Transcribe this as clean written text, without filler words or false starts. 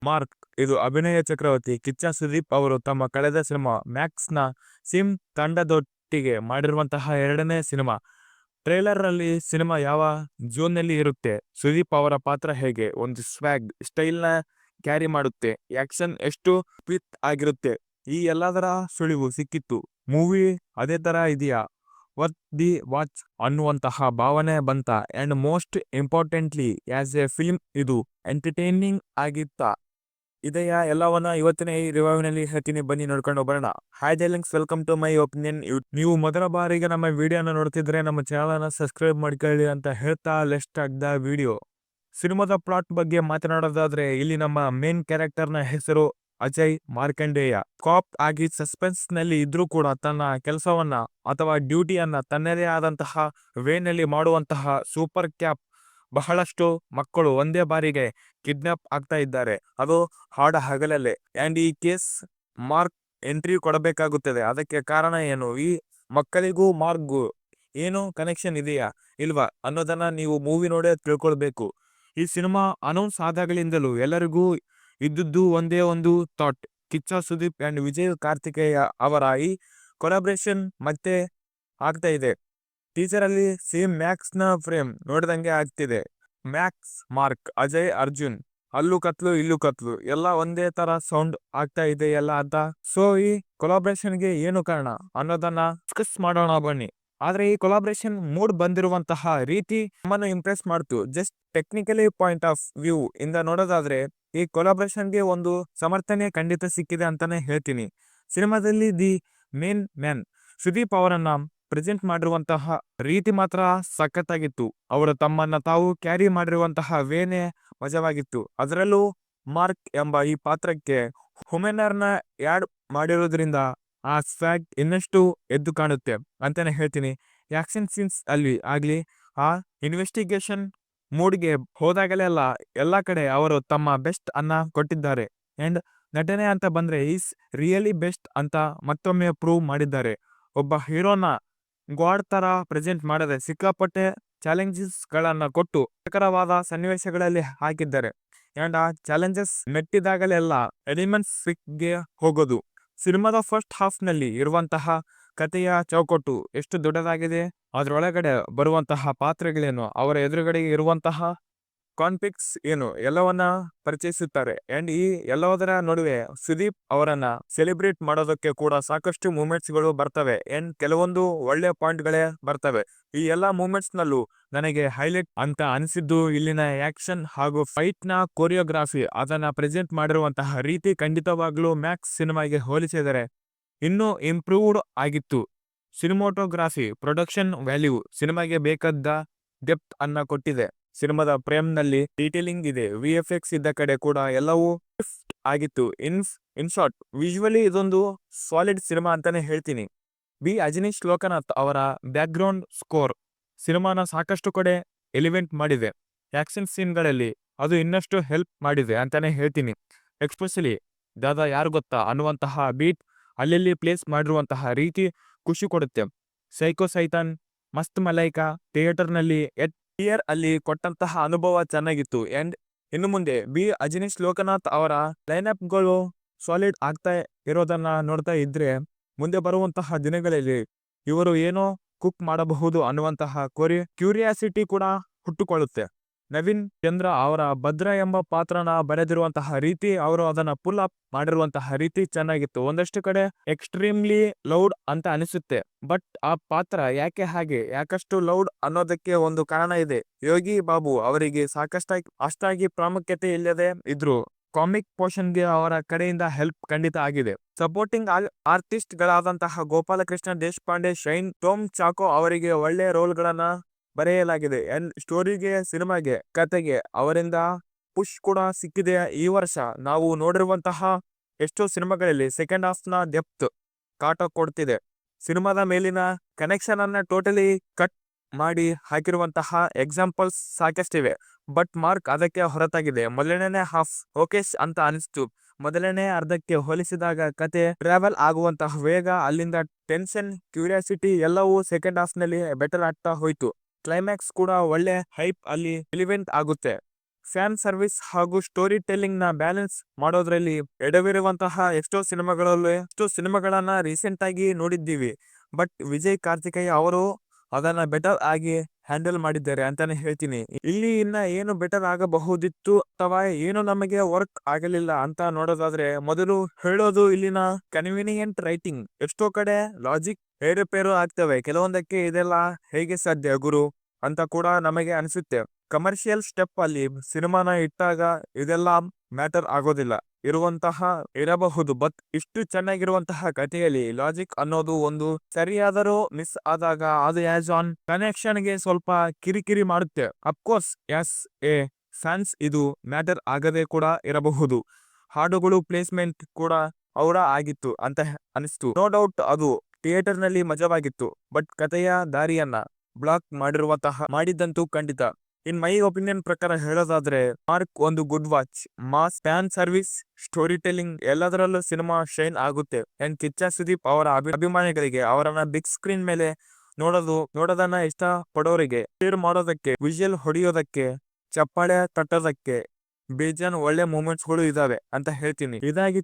Mark ಇದು ಅಭಿನಯ ಚಕ್ರವರ್ತಿ ಕಿಚ್ಚ ಸುದೀಪ್ ಅವರು ತಮ್ಮ ಕಳೆದ ಸಿನಿಮಾ ಮ್ಯಾಕ್ಸ್ನ ಸಿಮ್ ತಂಡದೊಟ್ಟಿಗೆ ಮಾಡಿರುವಂತಹ 2ನೇ ಸಿನಿಮಾ. ಟ್ರೇಲರ್ ನಲ್ಲಿ ಸಿನಿಮಾ ಯಾವ ನಲ್ಲಿ ಇರುತ್ತೆ, ಸುದೀಪ್ ಅವರ ಪಾತ್ರ ಹೇಗೆ, ಒಂದು ಸ್ವ್ಯಾಗ್ ಸ್ಟೈಲ್ ನ ಕ್ಯಾರಿ ಮಾಡುತ್ತೆ, ಆಕ್ಷನ್ ಎಷ್ಟು ಪಿತ್ ಆಗಿರುತ್ತೆ, ಈ ಎಲ್ಲದರ ಸುಳಿವು ಸಿಕ್ಕಿತ್ತು. ಮೂವಿ ಅದೇ ತರ ಇದೆಯಾ, ವರ್ತ್ ದಿ ವಾಚ್ ಅನ್ನುವಂತಹ ಭಾವನೆ ಬಂತ. And most importantly as A film ಇದು ಎಂಟರ್ಟೈನಿಂಗ್ ಆಗಿತ್ತಾ, ಇದೆಯಾ, ಎಲ್ಲವನ್ನ ಇವತ್ತಿನ ಈ ರಿವ್ಯೂನಲ್ಲಿ ಹೇಳ್ತೀನಿ, ಬನ್ನಿ ನೋಡ್ಕೊಂಡು ಬರೋಣ. Hi darlings, welcome to my opinion. ನೀವು ಮೊದಲ ಬಾರಿಗೆ ನಮ್ಮ ವಿಡಿಯೋನ ನೋಡ್ತಿದ್ರೆ ನಮ್ಮ ಚಾನಲ್ನ ಸಬ್ಸ್ಕ್ರೈಬ್ ಮಾಡ್ಕೊಳ್ಳಿ ಅಂತ ಹೇಳ್ತಾ ಲೆಟ್ಸ್ ಸ್ಟಾರ್ಟ್ ದ ವಿಡಿಯೋ. ಸಿನಿಮಾದ ಪ್ಲಾಟ್ ಬಗ್ಗೆ ಮಾತನಾಡೋದಾದ್ರೆ, ಇಲ್ಲಿ ನಮ್ಮ ಮೇನ್ ಕ್ಯಾರೆಕ್ಟರ್ನ ಹೆಸರು ಅಜಯ್ ಮಾರ್ಕಂಡೇಯ. ಕಾಪ್ ಆಗಿ ಸಸ್ಪೆನ್ಸ್ ನಲ್ಲಿ ಇದ್ರೂ ಕೂಡ ತನ್ನ ಕೆಲಸವನ್ನ ಅಥವಾ ಡ್ಯೂಟಿಯನ್ನ ತನ್ನದೇ ಆದಂತಹ ವೇನಲ್ಲಿ ಮಾಡುವಂತಹ ಸೂಪರ್ ಕ್ಯಾಪ್. ಬಹಳಷ್ಟು ಮಕ್ಕಳು ಒಂದೇ ಬಾರಿಗೆ ಕಿಡ್ನಾಪ್ ಆಗ್ತಾ ಇದ್ದಾರೆ, ಅದು ಹಾಡ ಹಗಲಲ್ಲೇ. ಅಂಡ್ ಈ ಕೇಸ್ ಮಾರ್ಕ್ ಎಂಟ್ರಿ ಕೊಡಬೇಕಾಗುತ್ತದೆ. ಅದಕ್ಕೆ ಕಾರಣ ಏನು, ಈ ಮಕ್ಕಳಿಗೂ ಮಾರ್ಕ್ಗೂ ಏನು ಕನೆಕ್ಷನ್ ಇದೆಯಾ ಇಲ್ವಾ ಅನ್ನೋದನ್ನ ನೀವು ಮೂವಿ ನೋಡೇ ತಿಳ್ಕೊಳ್ಬೇಕು. ಈ ಸಿನಿಮಾ ಅನೌನ್ಸ್ ಆದಾಗಲಿಂದಲೂ ಎಲ್ಲರಿಗೂ ಇದ್ದದ್ದು ಒಂದೇ ಒಂದು ಥಾಟ್, ಕಿಚ್ಚ ಸುದೀಪ್ ಅಂಡ್ ವಿಜಯ್ ಕಾರ್ತಿಕೇಯ ಅವರ ಈ ಕೊಲಾಬ್ರೇಷನ್ ಮತ್ತೆ ಆಗ್ತಾ ಇದೆ. ಟೀಸರ್ ಅಲ್ಲಿ ಸೇಮ್ ಮ್ಯಾಕ್ಸ್ ನ ಫ್ರೇಮ್ ನೋಡಿದಂಗೆ ಆಗ್ತಿದೆ. ಮ್ಯಾಕ್ಸ್, ಮಾರ್ಕ್, ಅಜಯ್, ಅರ್ಜುನ್, ಅಲ್ಲೂ ಕತ್ಲು ಇಲ್ಲೂ ಕತ್ಲು ಎಲ್ಲ ಒಂದೇ ತರ ಸೌಂಡ್ ಆಗ್ತಾ ಇದೆ ಎಲ್ಲ ಅಂತ. ಸೊ ಈ ಕೊಲಾಬ್ರೇಷನ್ಗೆ ಏನು ಕಾರಣ ಅನ್ನೋದನ್ನ ಡಿಸ್ಕಸ್ ಮಾಡೋಣ ಬನ್ನಿ. ಆದ್ರೆ ಈ ಕೊಲಾಬ್ರೇಷನ್ ಮೂಡ್ ಬಂದಿರುವಂತಹ ರೀತಿ ನಮ್ಮನ್ನು ಇಂಪ್ರೆಸ್ ಮಾಡ್ತು. Just technically point of view ಇಂದ ನೋಡೋದಾದ್ರೆ ಈ ಕೊಲಾಬ್ರೇಷನ್ಗೆ ಒಂದು ಸಮರ್ಥನೆ ಖಂಡಿತ ಸಿಕ್ಕಿದೆ ಅಂತಾನೆ ಹೇಳ್ತೀನಿ. ಸಿನಿಮಾದಲ್ಲಿ ದಿ ಮೇನ್ ಮ್ಯಾನ್ ಸುದೀಪ್ ಅವರನ್ನ ಪ್ರೆಸೆಂಟ್ ಮಾಡಿರುವಂತಹ ರೀತಿ ಮಾತ್ರ ಸಖತ್ತಾಗಿತ್ತು. ಅವರು ತಮ್ಮನ್ನ ತಾವು ಕ್ಯಾರಿ ಮಾಡಿರುವಂತಹ ವೇನೆ ಮಜವಾಗಿತ್ತು. ಅದರಲ್ಲೂ ಮಾರ್ಕ್ ಎಂಬ ಈ ಪಾತ್ರಕ್ಕೆ ಹುಮೆನರ್ನ ಯಾಡ್ ಮಾಡಿರೋದ್ರಿಂದ ಆ ಸ್ವ್ಯಾಗ್ ಇನ್ನಷ್ಟು ಎದ್ದು ಕಾಣುತ್ತೆ ಅಂತಾನೆ ಹೇಳ್ತೀನಿ. ಆಕ್ಷನ್ ಸೀನ್ಸ್ ಅಲ್ಲಿ ಆಗ್ಲಿ, ಆ ಇನ್ವೆಸ್ಟಿಗೇಷನ್ ಮೂಡ್ಗೆ ಹೋದಾಗಲೆಲ್ಲ ಎಲ್ಲ ಕಡೆ ಅವರು ತಮ್ಮ ಬೆಸ್ಟ್ ಅನ್ನ ಕೊಟ್ಟಿದ್ದಾರೆ. ಅಂಡ್ ನಟನೆ ಅಂತ ಬಂದ್ರೆ ಈಸ್ ರಿಯಲಿ ಬೆಸ್ಟ್ ಅಂತ ಮತ್ತೊಮ್ಮೆ ಪ್ರೂವ್ ಮಾಡಿದ್ದಾರೆ. ಒಬ್ಬ ಹೀರೋನ ಗಾಡ್ ತರ ಪ್ರೆಸೆಂಟ್ ಮಾಡದೆ ಸಿಕ್ಕಾಪಟ್ಟೆ ಚಾಲೆಂಜಸ್ ಗಳನ್ನ ಕೊಟ್ಟು ಪ್ರಖರವಾದ ಸನ್ನಿವೇಶಗಳಲ್ಲಿ ಹಾಕಿದ್ದಾರೆ. ಅಂಡ್ ಆ ಚಾಲೆಂಜಸ್ ಮೆಟ್ಟಿದಾಗಲೆಲ್ಲ ಎಲಿಮೆಂಟ್ಸ್ ಗೆ ಹೋಗೋದು. ಸಿನಿಮಾದ ಫಸ್ಟ್ ಹಾಫ್ ನಲ್ಲಿ ಇರುವಂತಹ ಕಥೆಯ ಚೌಕಟ್ಟು ಎಷ್ಟು ದೊಡ್ಡದಾಗಿದೆ, ಅದರೊಳಗಡೆ ಬರುವಂತಹ ಪಾತ್ರಗಳೇನು, ಅವರ ಎದುರುಗಡೆ ಇರುವಂತಹ ಕಾನ್ಫ್ಲಿಕ್ಟ್ಸ್ ಏನು, ಎಲ್ಲವನ್ನ ಪರಿಚಯಿಸುತ್ತಾರೆ. ಅಂಡ್ ಈ ಎಲ್ಲದರ ನಡುವೆ ಸುದೀಪ್ ಅವರನ್ನ ಸೆಲೆಬ್ರೇಟ್ ಮಾಡೋದಕ್ಕೆ ಕೂಡ ಸಾಕಷ್ಟು ಮೂಮೆಂಟ್ಸ್ ಗಳು ಬರ್ತವೆ. ಅಂಡ್ ಕೆಲವೊಂದು ಒಳ್ಳೆ ಪಾಯಿಂಟ್ ಗಳೇ ಬರ್ತವೆ. ಈ ಎಲ್ಲಾ ಮೂಮೆಂಟ್ಸ್ ನಲ್ಲೂ ನನಗೆ ಹೈಲೈಟ್ ಅಂತ ಅನಿಸಿದ್ದು ಇಲ್ಲಿನ ಆಕ್ಷನ್ ಹಾಗೂ ಫೈಟ್ ನ ಕೊರಿಯೋಗ್ರಾಫಿ. ಅದನ್ನ ಪ್ರೆಸೆಂಟ್ ಮಾಡಿರುವಂತಹ ರೀತಿ ಖಂಡಿತವಾಗ್ಲೂ ಮ್ಯಾಕ್ಸ್ ಸಿನಿಮಾಗೆ ಹೋಲಿಸಿದರೆ ಇನ್ನೂ ಇಂಪ್ರೂವ್ಡ್ ಆಗಿತ್ತು. ಸಿನಿಮಾಟೋಗ್ರಾಫಿ, ಪ್ರೊಡಕ್ಷನ್ ವ್ಯಾಲ್ಯೂ ಸಿನಿಮಾಗೆ ಬೇಕಾದ ಡೆಪ್ತ್ ಅನ್ನ ಕೊಟ್ಟಿದೆ. ಸಿನಿಮಾದ ಪ್ರೇಮ್ ನಲ್ಲಿ ಡೀಟೇಲಿಂಗ್ ಇದೆ, VFX ಇದ್ದ ಕಡೆ ಕೂಡ ಎಲ್ಲವೂ ಶಿಫ್ಟ್ ಆಗಿತ್ತು. ಇನ್ ಶಾರ್ಟ್ ವಿಜುವಲಿ ಇದೊಂದು ಸಾಲಿಡ್ ಸಿನಿಮಾ ಅಂತಾನೆ ಹೇಳ್ತೀನಿ. ಅಜನೀಶ್ ಲೋಕನಾಥ್ ಅವರ ಬ್ಯಾಕ್ ಗ್ರೌಂಡ್ ಸ್ಕೋರ್ ಸಿನಿಮಾನ ಸಾಕಷ್ಟು ಕಡೆ ಎಲಿವೆಂಟ್ ಮಾಡಿದೆ. ಆಕ್ಷನ್ ಸೀನ್ಗಳಲ್ಲಿ ಅದು ಇನ್ನಷ್ಟು ಹೆಲ್ಪ್ ಮಾಡಿದೆ ಅಂತಾನೆ ಹೇಳ್ತೀನಿ. ಎಕ್ಸ್ಪೆಷಲಿ ದಾದಾ ಯಾರು ಗೊತ್ತಾ ಅನ್ನುವಂತಹ ಬೀಟ್ ಅಲ್ಲಲ್ಲಿ ಪ್ಲೇಸ್ ಮಾಡಿರುವಂತಹ ರೀತಿ ಖುಷಿ ಕೊಡುತ್ತೆ. ಸೈಕೋ ಸೈತಾನ್, ಮಸ್ತ್ ಮಲೈಕಾ ಥಿಯೇಟರ್ ನಲ್ಲಿ ಅಲ್ಲಿ ಕೊಟ್ಟಂತಹ ಅನುಭವ ಚೆನ್ನಾಗಿತ್ತು. ಅಂಡ್ ಇನ್ನು ಮುಂದೆ ಅಜನೀಶ್ ಲೋಕನಾಥ್ ಅವರ ಲೈನ್ಅಪ್ ಗಳು ಸಾಲಿಡ್ ಆಗ್ತಾ ಇರೋದನ್ನ ನೋಡ್ತಾ ಇದ್ರೆ ಮುಂದೆ ಬರುವಂತಹ ದಿನಗಳಲ್ಲಿ ಇವರು ಏನೋ ಕುಕ್ ಮಾಡಬಹುದು ಅನ್ನುವಂತಹ ಕ್ಯೂರಿಯಾಸಿಟಿ ಕೂಡ ಹುಟ್ಟುಕೊಳ್ಳುತ್ತೆ. ನವೀನ್ ಚಂದ್ರ ಅವರ ಭದ್ರ ಎಂಬ ಪಾತ್ರನ ಬರೆದಿರುವಂತಹ ರೀತಿ, ಅವರು ಅದನ್ನ ಪುಲ್ ಅಪ್ ಮಾಡಿರುವಂತಹ ರೀತಿ ಚೆನ್ನಾಗಿತ್ತು. ಒಂದಷ್ಟು ಕಡೆ ಎಕ್ಸ್ಟ್ರೀಮ್ಲಿ ಲೌಡ್ ಅಂತ ಅನಿಸುತ್ತೆ, ಬಟ್ ಆ ಪಾತ್ರ ಯಾಕೆ ಹಾಗೆ ಯಾಕಷ್ಟು ಲೌಡ್ ಅನ್ನೋದಕ್ಕೆ ಒಂದು ಕಾರಣ ಇದೆ. ಯೋಗಿ ಬಾಬು ಅವರಿಗೆ ಅಷ್ಟಾಗಿ ಪ್ರಾಮುಖ್ಯತೆ ಇಲ್ಲದೆ ಇದ್ರು ಕಾಮಿಕ್ ಪೋರ್ಷನ್ಗೆ ಅವರ ಕಡೆಯಿಂದ ಹೆಲ್ಪ್ ಖಂಡಿತ ಆಗಿದೆ. ಸಪೋರ್ಟಿಂಗ್ ಆರ್ಟಿಸ್ಟ್ ಗಳಾದಂತಹ ಗೋಪಾಲಕೃಷ್ಣ ದೇಶಪಾಂಡೆ, ಶೈನ್ ಟೋಮ್ ಚಾಕೋ ಅವರಿಗೆ ಒಳ್ಳೆ ರೋಲ್ ಗಳನ್ನ ಬರೆಯಲಾಗಿದೆ. ಅಂಡ್ ಸ್ಟೋರಿಗೆ, ಸಿನಿಮಾಗೆ, ಕತೆಗೆ ಅವರಿಂದ ಪುಷ್ ಕೂಡ ಸಿಕ್ಕಿದೆ. ಈ ವರ್ಷ ನಾವು ನೋಡಿರುವಂತಹ ಎಷ್ಟೋ ಸಿನಿಮಾಗಳಲ್ಲಿ ಸೆಕೆಂಡ್ ಹಾಫ್ ನ ಡೆಪ್ತ್ ಕಾಟ ಕೊಡ್ತಿದೆ. ಸಿನಿಮಾದ ಮೇಲಿನ ಕನೆಕ್ಷನ್ ಅನ್ನ ಟೋಟಲಿ ಕಟ್ ಮಾಡಿ ಹಾಕಿರುವಂತಹ ಎಕ್ಸಾಂಪಲ್ಸ್ ಸಾಕಷ್ಟಿವೆ. ಬಟ್ ಮಾರ್ಕ್ ಅದಕ್ಕೆ ಹೊರತಾಗಿದೆ. ಮೊದಲನೇ ಹಾಫ್ ಓಕೆಶ್ ಅಂತ ಅನಿಸ್ತು. ಮೊದಲನೇ ಅರ್ಧಕ್ಕೆ ಹೋಲಿಸಿದಾಗ ಕತೆ ಟ್ರಾವೆಲ್ ಆಗುವಂತಹ ವೇಗ, ಅಲ್ಲಿಂದ ಟೆನ್ಷನ್, ಕ್ಯೂರಿಯಾಸಿಟಿ ಎಲ್ಲವೂ ಸೆಕೆಂಡ್ ಹಾಫ್ ನಲ್ಲಿ ಬೆಟರ್ ಆಗ್ತಾ ಹೋಯ್ತು. ಕ್ಲೈಮ್ಯಾಕ್ಸ್ ಕೂಡ ಒಳ್ಳೆ ಹೈಪ್ ಅಲ್ಲಿ ಎಲಿವೆಂಟ್ ಆಗುತ್ತೆ. ಫ್ಯಾನ್ ಸರ್ವಿಸ್ ಹಾಗೂ ಸ್ಟೋರಿ ಟೆಲ್ಲಿಂಗ್ ನ ಬ್ಯಾಲೆನ್ಸ್ ಮಾಡೋದ್ರಲ್ಲಿ ಎಡವಿರುವಂತಹ ಎಷ್ಟೋ ಸಿನಿಮಾಗಳನ್ನ ರೀಸೆಂಟ್ ಆಗಿ ನೋಡಿದ್ದೀವಿ. ಬಟ್ ವಿಜಯ್ ಕಾರ್ತಿಕೇಯ ಅವರು ಅದನ್ನ ಬೆಟರ್ ಆಗಿ ಹ್ಯಾಂಡಲ್ ಮಾಡಿದ್ದಾರೆ ಅಂತಾನೆ ಹೇಳ್ತೀನಿ. ಇಲ್ಲಿ ಇನ್ನ ಏನು ಬೆಟರ್ ಆಗಬಹುದಿತ್ತು ಅಥವಾ ಏನು ನಮಗೆ ವರ್ಕ್ ಆಗಲಿಲ್ಲ ಅಂತ ನೋಡೋದಾದ್ರೆ, ಮೊದಲು ಹೇಳೋದು ಇಲ್ಲಿನ ಕನ್ವೀನಿಯಂಟ್ ರೈಟಿಂಗ್. ಎಷ್ಟೋ ಕಡೆ ಲಾಜಿಕ್ ಏರುಪೇರು ಆಗ್ತವೆ. ಕೆಲವೊಂದಕ್ಕೆ ಇದೆಲ್ಲ ಹೇಗೆ ಸಾಧ್ಯ ಗುರು ಅಂತ ಕೂಡ ನಮಗೆ ಅನಿಸುತ್ತೆ. ಕಮರ್ಷಿಯಲ್ ಸ್ಟೆಪ್ ಅಲ್ಲಿ ಸಿನಿಮಾನ ಇಟ್ಟಾಗ ಇದೆಲ್ಲ ಮ್ಯಾಟರ್ ಆಗೋದಿಲ್ಲ. ಇರಬಹುದು, ಬಟ್ ಇಷ್ಟು ಚೆನ್ನಾಗಿರುವಂತಹ ಕಥೆಯಲ್ಲಿ ಲಾಜಿಕ್ ಅನ್ನೋದು ಒಂದು ಸರಿಯಾದರೂ ಮಿಸ್ ಆದಾಗ ಅದು ಆಸ್ ಆನ್ ಕನೆಕ್ಷನ್ ಗೆ ಸ್ವಲ್ಪ ಕಿರಿಕಿರಿ ಮಾಡುತ್ತೆ. ಅಫ್ಕೋರ್ಸ್ ಎಸ್ ಎ ಫ್ಯಾನ್ಸ್ ಇದು ಮ್ಯಾಟರ್ ಆಗದೆ ಕೂಡ ಇರಬಹುದು. ಹಾಡುಗಳು ಪ್ಲೇಸ್ಮೆಂಟ್ ಕೂಡ ಅವರ ಆಗಿತ್ತು ಅಂತ ಅನಿಸ್ತು. ನೋ ಡೌಟ್ ಅದು ಥಿಯೇಟರ್ ನಲ್ಲಿ ಮಜವಾಗಿತ್ತು. ಬಟ್ ಕಥೆಯ ದಾರಿಯನ್ನ ಬ್ಲಾಕ್ ಮಾಡಿದ್ದಂತೂ ಖಂಡಿತ. ಇನ್ ಮೈ ಒಪಿನಿಯನ್ ಪ್ರಕಾರ ಹೇಳೋದಾದ್ರೆ, ಮಾರ್ಕ್ ಒಂದು good watch. Mass, fan service, storytelling ಎಲ್ಲದರಲ್ಲೂ ಸಿನಿಮಾ ಶೈನ್ ಆಗುತ್ತೆ. ಅಂಡ್ ಕಿಚ್ಚ ಸುದೀಪ್ ಅವರ ಅಭಿಮಾನಿಗಳಿಗೆ ಅವರನ್ನ ಬಿಗ್ ಸ್ಕ್ರೀನ್ ಮೇಲೆ ನೋಡೋದನ್ನ ಇಷ್ಟ ಪಡೋರಿಗೆ ಶೇರ್ ಮಾಡೋದಕ್ಕೆ, ವಿಜುವಲ್ ಹೊಡೆಯೋದಕ್ಕೆ, ಚಪ್ಪಾಳೆ ತಟ್ಟೋದಕ್ಕೆ ಬೇಜಾನ್ ಒಳ್ಳೆ ಮೂಮೆಂಟ್ಸ್ ಗಳು ಇದಾವೆ ಅಂತ ಹೇಳ್ತೀನಿ. ಇದಾಗಿ